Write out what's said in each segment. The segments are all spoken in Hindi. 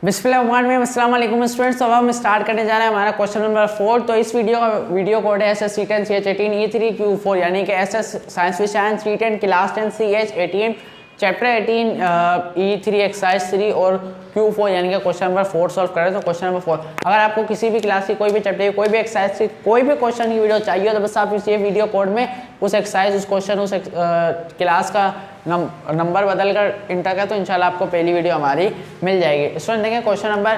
अस्सलाम वालेकुम स्टूडेंट्स। अब हम स्टार्ट करने जा रहे हैं हमारा क्वेश्चन नंबर 4। तो इस वीडियो कोड है SS C10 CH18 E3Q4 यानी कि SS साइंस विषय C10 class 10 CH18 chapter 18 E3 exercise 3 और Q4 यानी कि क्वेश्चन नंबर 4 सॉल्व कर रहे हैं। तो क्वेश्चन नंबर 4, अगर आपको किसी भी क्लास की कोई भी चैप्टर कोई भी एक्सरसाइज की कोई भी क्वेश्चन की वीडियो चाहिए तो बस आप इस वीडियो कोड में उस एक्सरसाइज उस क्वेश्चन उस क्लास का नंबर बदल कर इंटर कर तो इंशाल्लाह आपको पहली वीडियो हमारी मिल जाएगी। स्टूडेंट देखें क्वेश्चन नंबर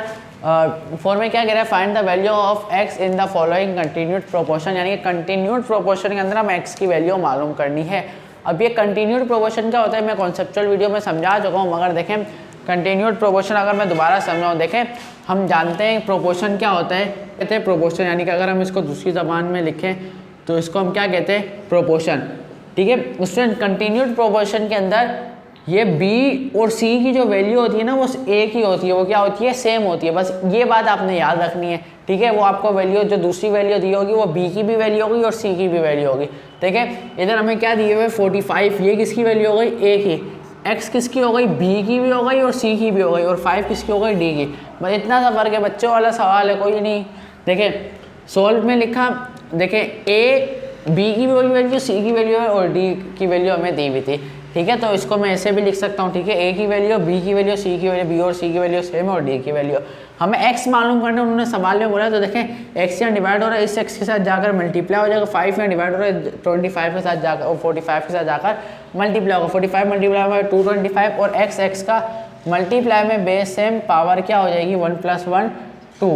4 में क्या कह रहा है, find the value of x in the following continued proportion यानी कि कंटिन्यूड प्रोपोर्शन के अंदर हम x की वैल्यू मालूम करनी है। अब ये कंटिन्यूड प्रोपोर्शन क्या होता है मैं कॉन्सेप्चुअल वीडियो में समझा चुका हूँ, मगर देखें कंटिन्यूड प्रोपोर्शन अगर मैं दोबारा समझाऊँ, देखें हम जानते हैं प्रोपोर्शन क्या होता है, कहते हैं प्रोपोर्शन यानी कि अगर हम इसको दूसरी ज़बान में लिखें तो इसको हम क्या कहते हैं, प्रोपोर्शन। ठीक है, उसमें कंटिन्यूड प्रोपोर्शन के अंदर ये b और c की जो वैल्यू होती है ना वो एक ही होती है, वो क्या होती है, सेम होती है। बस ये बात आपने याद रखनी है। ठीक है, वो आपको वैल्यू जो दूसरी वैल्यू दी होगी वो b की भी वैल्यू होगी और c की भी वैल्यू होगी। ठीक है, इधर हमें क्या दिए हुए 45, ये किसकी वैल्यू हो गई, a की, x किसकी हो गई, b की भी हो गई और c की भी हो गई, और 5 किसकी हो गई, d की। बस इतना सा फर्क है, बच्चों वाला सवाल है, कोई नहीं। देखें सोल्व में लिखा, देखें a b की वैल्यू c की वैल्यू है और d की वैल्यू हमें दी हुई थी। ठीक है, तो इसको मैं ऐसे भी लिख सकता हूँ। ठीक है, a की वैल्यू, b की वैल्यू, c की वैल्यू, b और c की वैल्यू सेम है और d की वैल्यू। हमें x मालूम करना, उन्होंने सवाल में बोला, तो देखें x यहाँ डिवाइड हो रहा है, इस x के साथ जाकर मल्टीप्लाई हो जाएगा, 5 यहाँ डिवाइड हो रहा है 25 के साथ जाकर और 45 के साथ जाकर मल्टीप्लाई होगा, 45 मल्टीप्लाई होगा 225 और x का मल्टीप्लाई में बेस सेम पावर क्या हो जाएगी, 1 + 1 2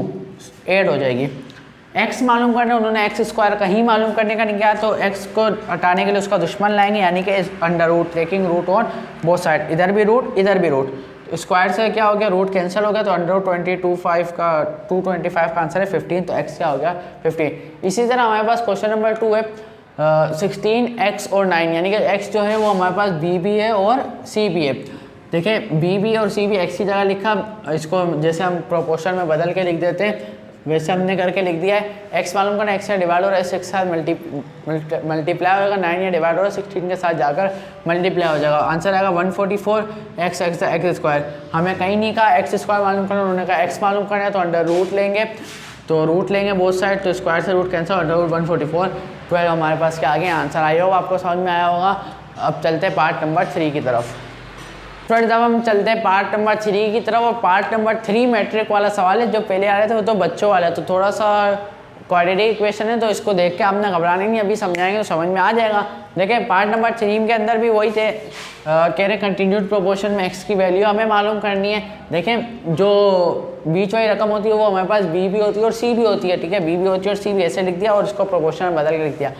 8 हो जाएगी। x मालूम करना, उन्होंने x स्क्वायर कहीं मालूम करने का नहीं किया, तो x को हटाने के लिए उसका दुश्मन लाएंगे यानी कि under root, taking root on both side, इधर भी रूट इधर भी रूट, स्क्वायर से क्या हो गया, रूट कैंसिल हो गया, तो अंडर रूट 225 का आंसर है 15, तो x क्या हो गया 15। इसी तरह हमारे पास क्वेश्चन नंबर 2 है 16x और 9 यानी कि x जो है वो हमारे पास b भी है और c भी है। देखें b भी और c भी x की जगह लिखा, इसको जैसे हम प्रोपोर्शन में बदल के लिख देते हैं वैसे हमने करके लिख दिया है। x मालूम करना, x से डिवाइड हो रहा है, 6 के साथ मल्टीप्लाई होगा, 9 या डिवाइड हो रहा है 16 के साथ जाकर मल्टीप्लाई हो जाएगा, आंसर आएगा 144 x स्क्वायर। हमें कहीं नहीं कहा x स्क्वायर मालूम करना, उन्होंने कहा x मालूम करना है तो अंडर रूट लेंगे, तो रूट लेंगे बोथ साइड, तो स्क्वायर से रूट कैंसिल, अंडर रूट 144 12 हमारे पास क्या आ गया आंसर। आई होप आपको समझ में आया होगा। अब चलते हैं पार्ट नंबर 3 की तरफ। फ्रेंड्स अब हम चलते हैं पार्ट नंबर 3 की तरफ, और पार्ट नंबर 3 मैट्रिक वाला सवाल है। जो पहले आ रहे थे वो तो बच्चों वाला है, तो थोड़ा सा क्वाड्रेटिक इक्वेशन है, तो इसको देख के आपने घबराना नहीं, अभी समझाएंगे तो समझ में आ जाएगा। देखें पार्ट नंबर 3 के अंदर भी वही थे, कह रहे कंटिन्यूड प्रोपोर्शन में x की वैल्यू हमें मालूम करनी है। देखें जो बीच वाली रकम होती है वो हमारे पास b भी होती है और c भी होती है। ठीक है, b भी होती है और c भी, ऐसे लिख दिया और इसको प्रोपोर्शन में बदल के लिख दिया।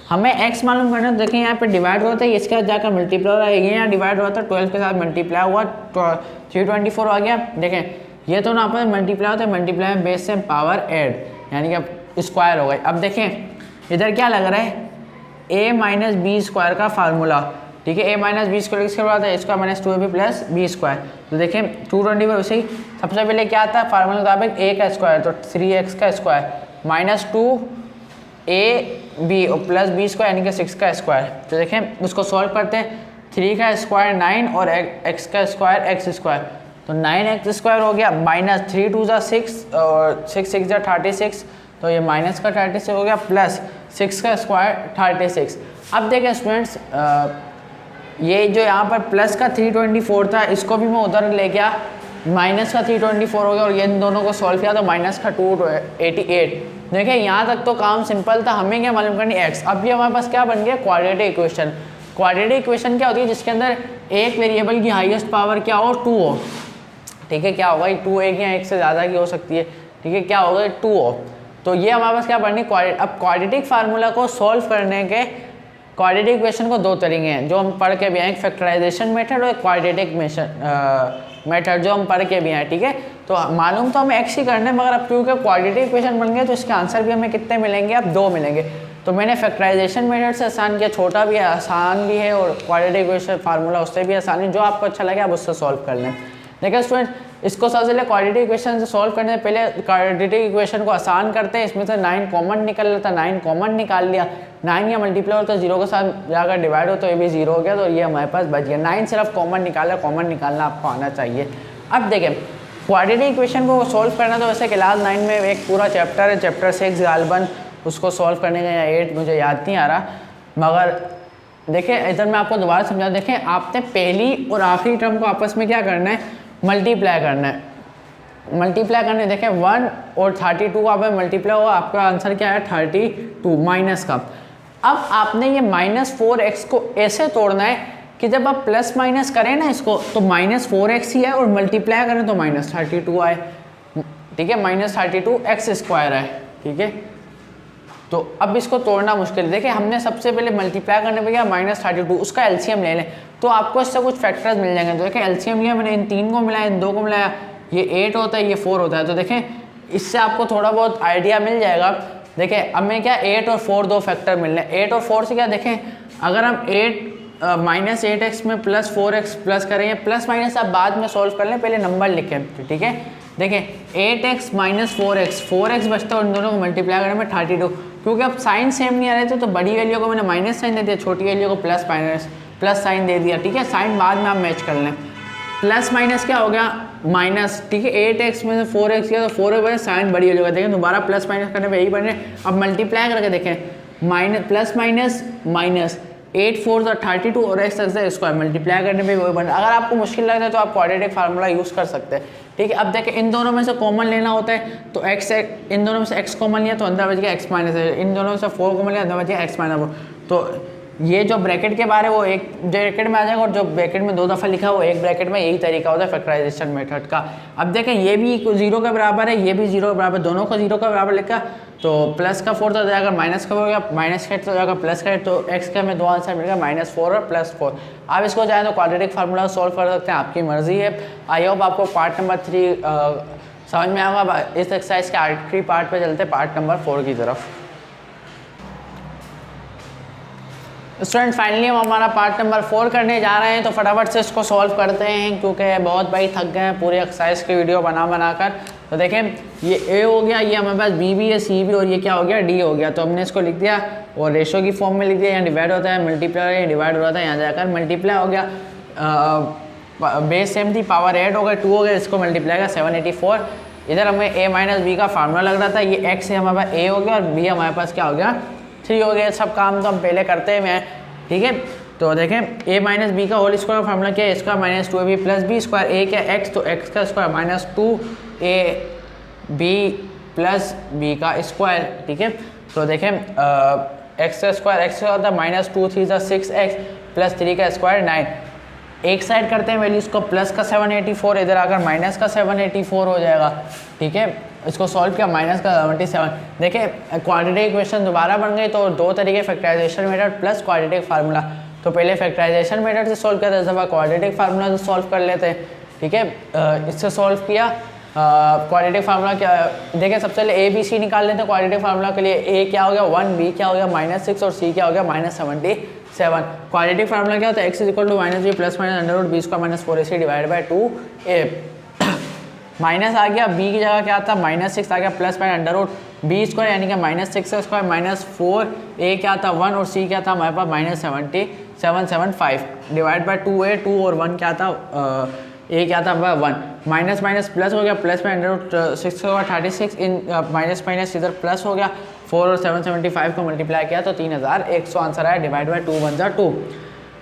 हमें x मालूम करना है, देखें यहाँ पे डिवाइड होता है, इसके साथ जाकर मल्टीप्लाई हो रहा है, ये यहाँ डिवाइड हुआ था 12 के साथ मल्टीप्लाई हुआ 324 आ गया। देखें ये तो ना आपस मल्टीप्लाई होता है, मल्टीप्लाई में बेस से पावर ऐड यानी कि अब स्क्वायर हो गई। अब देखें इधर क्या लग रहा है, a - b स्क्वायर का फार्मूला। ठीक है, a - b स्क्वायर किसके बाद है, square minus 2ab + b square. तो देखें 224 वैसे ही सबसे पहले क्या आता है फार्मूला मुताबिक a का स्क्वायर, तो 3x का स्क्वायर माइनस 2ab और प्लस b स्क्वायर यानी कि 6 का स्क्वायर। तो देखें उसको सॉल्व करते हैं, 3 का स्क्वायर 9 और x का स्क्वायर x स्क्वायर, तो 9x स्क्वायर हो गया, माइनस 3 × 2 = 6 और 6 × 6 = 36, तो ये माइनस का 36 हो गया, प्लस 6 का स्क्वायर 36। अब देखें स्टूडेंट्स ये जो यहाँ पर प्लस का 324 था इसको भी मैं उधर ले गया, माइनस का 324 हो गया और ये इन दोनों को सॉल्व किया तो माइनस का 288। देखिए यहाँ तक तो काम सिंपल था, हमें क्या मालूम करनी x। अब ये हमारे पास क्या बन गया, क्वाड्रेटिक इक्वेशन। क्वाड्रेटिक इक्वेशन क्या होती है, जिसके अंदर एक वेरिएबल की हाईएस्ट पावर क्या हो, 2 हो। ठीक है, क्या होगा 2 एक या एक से ज़्यादा की हो सकती है। ठीक है, क्या होगा 2 हो, तो ये हमारे पास क्या बननी। अब क्वाड्रेटिक फार्मूला को सॉल्व करने के क्वाड्रेटिक इक्वेशन को 2 तरीके हैं जो हम पढ़ के भी आए, फैक्टराइजेशन मेथड और क्वाड्रेटिक मेथड जो हम पढ़ के भी आए। ठीक है, तो मालूम तो हमें x ही करना है, मगर अब क्योंकि क्वाड्रेटिक इक्वेशन बन गए तो इसके आंसर भी हमें कितने मिलेंगे, अब 2 मिलेंगे। तो मैंने फैक्टराइजेशन मेथड से आसान किया, छोटा भी है आसान भी है और क्वाड्रेटिक इक्वेशन फार्मूला उससे भी आसान है, जो आपको अच्छा लगे आप उससे सॉल्व कर लें। देखिए स्टूडेंट इसको सबसे पहले क्वाड्रेटिक इक्वेशन से सॉल्व करने से पहले क्वाड्रेटिक इक्वेशन को आसान करते हैं। इसमें से 9 कॉमन निकल लेता, 9 कॉमन निकाल लिया, 9 या मल्टीप्लाई होता है 0 के साथ जाकर डिवाइड हो तो ये भी 0 हो गया, तो ये हमारे पास बच गया। 9 सिर्फ कॉमन निकाला, कॉमन निकालना आपको आना चाहिए। अब देखें क्वाड्रेटिक इक्वेशन को सॉल्व करना तो वैसे क्लास 9 में एक पूरा चैप्टर है, चैप्टर 6 गालबन, उसको सॉल्व करने का, या 8 मुझे याद नहीं आ रहा, मगर देखिए इधर मैं आपको दोबारा समझा। देखें आपने पहली और आखिरी टर्म को आपस में क्या करना है, मल्टीप्लाई करना है। मल्टीप्लाई करने देखें 1 और 32 आप मल्टीप्लाई होगा, आपका आंसर क्या है 32 माइनस का। अब आपने ये -4x को ऐसे तोड़ना है कि जब आप प्लस माइनस करें ना इसको तो -4x ही है, और मल्टीप्लाई करें तो -32 आए, ठीक है, -32x² है, ठीक है। तो अब इसको तोड़ना मुश्किल है। देखिए हमने सबसे पहले मल्टीप्लाई करने पे क्या -32, उसका एलसीएम ले लें तो आपको इससे कुछ फैक्टर्स मिल जाएंगे। तो देखिए एलसीएम लिया मैंने, इन 3 को मिलाया, इन 2 को मिलाया, ये 8 होता है, ये 4 होता है। तो देखें इससे आपको थोड़ा बहुत आइडिया मिल जाएगा। देखें अब मैं क्या 8 और 4 दो फैक्टर मिल रहे हैं। 8 और 4 से क्या देखें, अगर हम -8x में +4x प्लस करेंगे, प्लस माइनस आप बाद में सॉल्व कर लें, पहले नंबर लिखें, ठीक है। देखें 8x - 4x बचता है, और इन दोनों को मल्टीप्लाई करें में 32, क्योंकि अब साइन सेम नहीं आ रहे थे तो बड़ी वैल्यू को मैंने माइनस साइन दे दिया, छोटी वैल्यू को प्लस साइन दे दिया, ठीक है। साइन बाद में आप मैच कर लें। प्लस माइनस क्या हो गया माइनस, ठीक है। 8x में से 4x किया तो 4 वजह साइन बड़ी वैल्यू का, देखें दोबारा प्लस माइनस करने पर यही बन रहे। अब मल्टीप्लाई करके देखें माइनस प्लस माइनस 8 4 32 और x² मल्टीप्लाई करने पे वही बन रहा है। अगर आपको मुश्किल लगता है तो आप क्वाड्रेटिक फार्मूला यूज़ कर सकते हैं, ठीक है। अब देखें इन दोनों में से कॉमन लेना होता है तो इन दोनों में से x कॉमन लिया तो अंदर बच गया x माइनस, इन दोनों में से 4 कॉमन लिया अंदर बच गया x माइनस 4। तो ये जो ब्रैकेट के बारे वो एक ब्रैकेट में आ जाएगा, और जो ब्रैकेट में 2 दफ़ा लिखा है वो एक ब्रैकेट में, यही तरीका होता है फैक्टराइजेशन मेथड का। अब देखें ये भी 0 के बराबर है, ये भी 0 के बराबर, दोनों को 0 के बराबर लिखा, तो प्लस का 4 तो जाएगा, माइनस का हो गया, माइनस का तो जाएगा प्लस का, तो x का हमें 2 आंसर मिलेगा -4 और +4। आप इसको चाहें तो क्वाड्रेटिक फार्मूला सॉल्व कर सकते हैं, आपकी मर्जी है। आई होप आपको पार्ट नंबर 3 समझ में आएगा। इस एक्सरसाइज के आखिरी पार्ट पे चलते हैं, पार्ट नंबर 4 की तरफ। स्टूडेंट फाइनली हम हमारा पार्ट नंबर 4 करने जा रहे हैं, तो फटाफट से इसको सॉल्व करते हैं, क्योंकि बहुत भाई थक गए हैं पूरे एक्सरसाइज की वीडियो बना कर। तो देखें ये A हो गया, ये हमारे पास B भी है, C भी, और ये क्या हो गया D हो गया। तो हमने इसको लिख दिया और रेशो की फॉर्म में लिख दिया, यहाँ डिवाइड होता है, मल्टीप्लाई यहाँ डिवाइड हो रहा था, यहाँ जाकर मल्टीप्लाई हो गया, बेस सेम थी, पावर 8 हो गया, 2 हो गया, इसको मल्टीप्लाई का 784। इधर हमें A - B का फार्मूला लग रहा था, ये x है हमारे पास A हो गया, और B हमारे पास क्या हो गया 3 हो गया। सब काम तो हम पहले करते हैं, ठीक है। तो देखें A - B का होल स्क्वायर का फार्मूला क्या है, इसका -2AB + B स्क्वायर, A क्या x, तो x का स्क्वायर -2AB + B का स्क्वायर, ठीक है। तो देखें x का स्क्वायर, x का होता है -2 3 6x + 3 का स्क्वायर 9। एक साइड करते हैं वैल्यूज़ को, प्लस का 784, इधर आकर माइनस का 784 हो जाएगा, ठीक है। इसको सॉल्व किया माइनस का 77। देखिए क्वाड्रेटिक इक्वेशन दोबारा बन गई, तो 2 तरीके factorization method plus quadratic formula. तो पहले फैक्टराइजेशन मेथड से सॉल्व करते हैं, दफ़ा क्वाड्रेटिक फार्मूला से सॉल्व कर लेते हैं, ठीक है। इससे सॉल्व किया क्वाड्रेटिक फार्मूला क्या, देखिए सबसे पहले ABC निकाल लेते हैं क्वाड्रेटिक फार्मूला के लिए। A क्या हो गया 1, B क्या हो गया -6 और C क्या हो गया -77। क्वाड्रेटिक फार्मूला क्या होता है, x = -b + √b² - 4ac / 2a। Minus आ गया, b की जगह क्या था -6 आ गया, प्लस √b² यानी कि -6² -4a क्या था 1, और c क्या था हमारे पास -775 / 2a। 2 और 1 क्या था, a क्या था 1, माइनस माइनस प्लस हो गया, प्लस में √6 होगा 36, इन माइनस माइनस इधर प्लस हो गया, 4 और 775 को मल्टीप्लाई किया तो 3100 आंसर आया, डिवाइड बाय 2 1 = 2।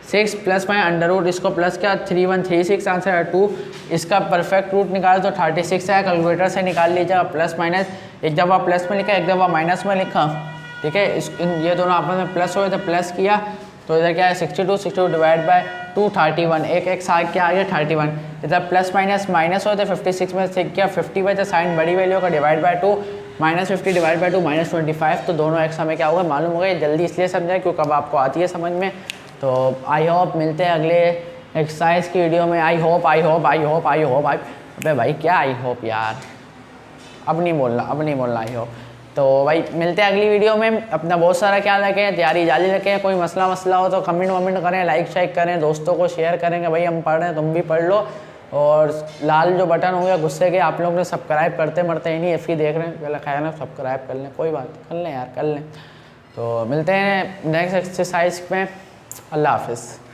6 प्लस में √ इसको प्लस किया 3136 आंसर है 2। इसका परफेक्ट रूट निकाले तो 36 है, कैलकुलेटर से निकाल लीजिएगा। प्लस माइनस एक दफ़ा प्लस में लिखा, एक दफ़ा माइनस में लिखा, ठीक है। ये दोनों आपस में प्लस हुए तो प्लस किया, तो इधर क्या है 62 डिवाइड बाय 2 31, एक क्या आ गया 31। इधर प्लस माइनस माइनस हो तो 56 में से क्या 50 बचा, साइन बड़ी वैल्यू का डिवाइड बाय 2, -50 डिवाइड बाय 2 -25। तो दोनों एक्स हमें क्या होगा मालूम होगा। जल्दी इसलिए समझें क्योंकि अब आपको आती है समझ में। तो आई होप मिलते हैं अगले एक्सरसाइज की वीडियो में। आई होप अबे भाई क्या आई होप यार, अब नहीं बोलना आई होप। तो भाई मिलते हैं अगली वीडियो में। अपना बहुत सारा ख्याल रखें, तैयारी जारी रखें। कोई मसला हो तो कमेंट करें, लाइक शेयर करें, दोस्तों को शेयर करेंगे। भाई हम पढ़ रहे हैं, तुम भी पढ़ लो। और लाल जो बटन हो गया गुस्से के, आप लोग ने सब्सक्राइब करते मरते ही नहीं, ऐसे ही देख रहे हैं, पहले ख्याल है सब्सक्राइब कर लें, कोई बात कर लें यार, कर लें। तो मिलते हैं नेक्स्ट एक्सरसाइज में। अल्लाह हाफिज़।